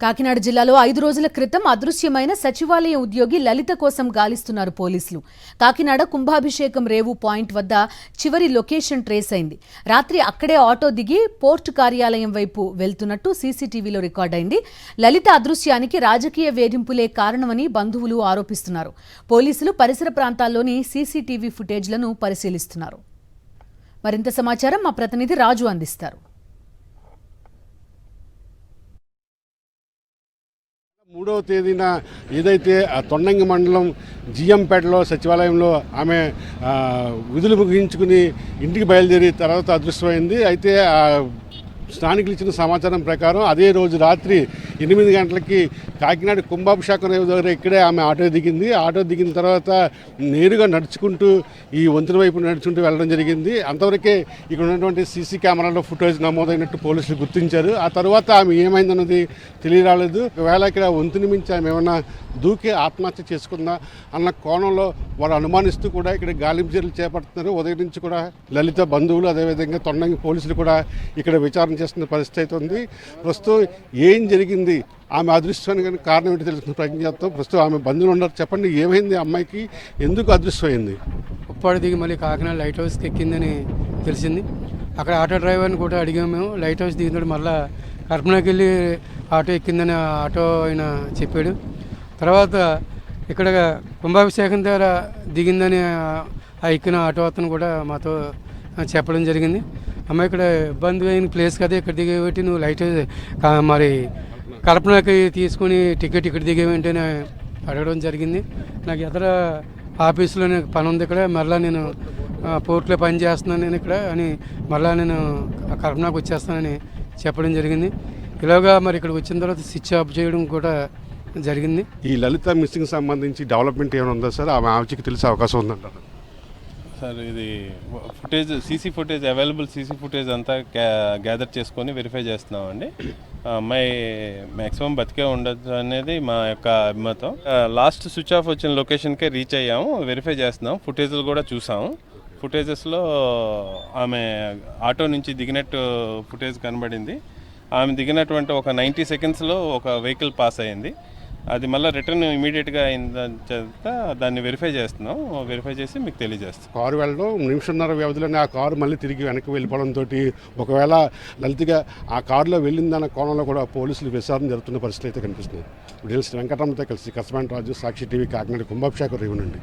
కాకినాడ జిల్లాలో 5 రోజుల క్రితం అదృశ్యమైన సచివాలయ ఉద్యోగి లలిత కోసం గాలిస్తున్నారు పోలీసులు. కాకినాడ కుంభాభిషేకం రేవు పాయింట్ వద్ద చివరి లొకేషన్ ట్రేస్ అయింది. రాత్రి అక్కడే ఆటో దిగి పోర్టు కార్యాలయం వైపు వెళ్తున్నట్టు సీసీటీవీలో రికార్డైంది. లలిత అదృశ్యానికి రాజకీయ వేధింపులే కారణమని బంధువులు ఆరోపిస్తున్నారు. పోలీసులు పరిసర ప్రాంతాల్లోని సీసీటీవీ ఫుటేజ్లను పరిశీలిస్తున్నారు. మరింత సమాచారం మా ప్రతినిధి రాజు అందిస్తారు. 3వ తేదీన ఏదైతే తొండంగి మండలం జిఎంపేటలో సచివాలయంలో ఆమె విధులు ముగించుకుని ఇంటికి బయలుదేరి తర్వాత అదృశ్యమైంది. అయితే స్థానికులు ఇచ్చిన సమాచారం ప్రకారం అదే రోజు రాత్రి 8 గంటలకి కాకినాడ కుంభాభిషేకం దగ్గర ఇక్కడే ఆమె ఆటో దిగింది. ఆటో దిగిన తర్వాత నేరుగా నడుచుకుంటూ ఈ వంతెన వైపు నడుచుకుంటూ వెళ్ళడం జరిగింది. అంతవరకే ఇక్కడ ఉన్నటువంటి సీసీ కెమెరాలో ఫుటేజ్ నమోదైనట్టు పోలీసులు గుర్తించారు. ఆ తర్వాత ఆమె ఏమైందన్నది తెలియరాలేదు. ఒకవేళ ఇక్కడ వంతెన మించి ఆమె ఏమన్నా దూకి ఆత్మహత్య చేసుకుందా అన్న కోణంలో వారు అనుమానిస్తూ కూడా ఇక్కడ గాలింపు చర్యలు చేపడుతున్నారు. ఉదయం నుంచి కూడా లలిత బంధువులు అదేవిధంగా తొండంగి పోలీసులు కూడా ఇక్కడ విచారణ చేస్తున్న పరిస్థితి అయితే ఉంది. ప్రస్తుతం ఏం జరిగింది, ఆమె అదృశ్యానికి కారణం ఏంటి తెలుసుకున్న ప్రయత్నం చేస్తాం. ప్రస్తుతం ఆమె బంధువులు ఉన్నారు. చెప్పండి, ఏమైంది అమ్మాయికి, ఎందుకు అదృశ్యమైంది? ఉప్పాడు దిగి మళ్ళీ కాకినాడ లైట్ హౌస్కి ఎక్కిందని తెలిసింది. అక్కడ ఆటో డ్రైవర్ని కూడా అడిగాము మేము. లైట్ హౌస్ దిగినప్పుడు మళ్ళీ కర్పణకి వెళ్ళి ఆటో ఎక్కిందని ఆటో ఆయన చెప్పాడు. తర్వాత ఇక్కడ కుంభాభిషేకం దగ్గర దిగిందని ఆ ఎక్కిన ఆటో అతను కూడా మాతో చెప్పడం జరిగింది. అమ్మాయి ఇక్కడ ఇబ్బంది అయిన ప్లేస్ కదా, ఇక్కడ దిగేబట్టి నువ్వు లైట్ మరి కల్పనకి తీసుకుని టికెట్ ఇక్కడ దిగేవేంటి అని అడగడం జరిగింది. నాకు ఎదుర ఆఫీసులో పని ఉంది ఇక్కడ, మళ్ళీ నేను పోర్ట్లో పని చేస్తున్నాను నేను ఇక్కడ అని మళ్ళీ నేను కల్పనకు వచ్చేస్తానని చెప్పడం జరిగింది. ఇలాగా మరి ఇక్కడ వచ్చిన తర్వాత స్విచ్ ఆఫ్ చేయడం కూడా జరిగింది. ఈ లలిత మిస్సింగ్ సంబంధించి డెవలప్మెంట్ ఏమైనా ఉందా సార్? ఆమె ఆమెకి తెలిసే అవకాశం ఉందంటారు సార్? ఇది footage, CC footage, available CC footage అంతా గ్యాదర్ చేసుకొని వెరిఫై చేస్తున్నామండి. అమ్మాయి మ్యాక్సిమం బతికే ఉండొచ్చు అనేది మా యొక్క అభిమతం. లాస్ట్ స్విచ్ ఆఫ్ వచ్చిన లొకేషన్కే రీచ్ అయ్యాము, వెరిఫై చేస్తున్నాం. ఫుటేజ్లు కూడా చూసాము. ఫుటేజెస్లో ఆమె ఆటో నుంచి దిగినట్టు ఫుటేజ్ కనబడింది. ఆమె దిగినటువంటి ఒక 90 సెకండ్స్లో ఒక వెహికల్ పాస్ అయ్యింది. అది మళ్ళీ రిటర్న్ ఇమీడియట్గా అయిందని చేత దాన్ని వెరిఫై చేస్తున్నాం. వెరిఫై చేసి మీకు తెలియజేస్తాం. కారు వెళ్ళడం నిమిషన్నర వ్యవధిలోనే ఆ కారు మళ్ళీ తిరిగి వెనక్కి వెళ్ళిపోవడంతో ఒకవేళ లలితగా ఆ కారులో వెళ్ళిందన్న కోణంలో కూడా పోలీసులు విచారణ జరుగుతున్న పరిస్థితి అయితే కనిపిస్తుంది. డీఎల్సీ వెంకటరమణతో కలిసి కస్మాన్ రాజు, సాక్షి టీవీ, కాకినాడ కుంభాభిషేకం రేవు నుండి.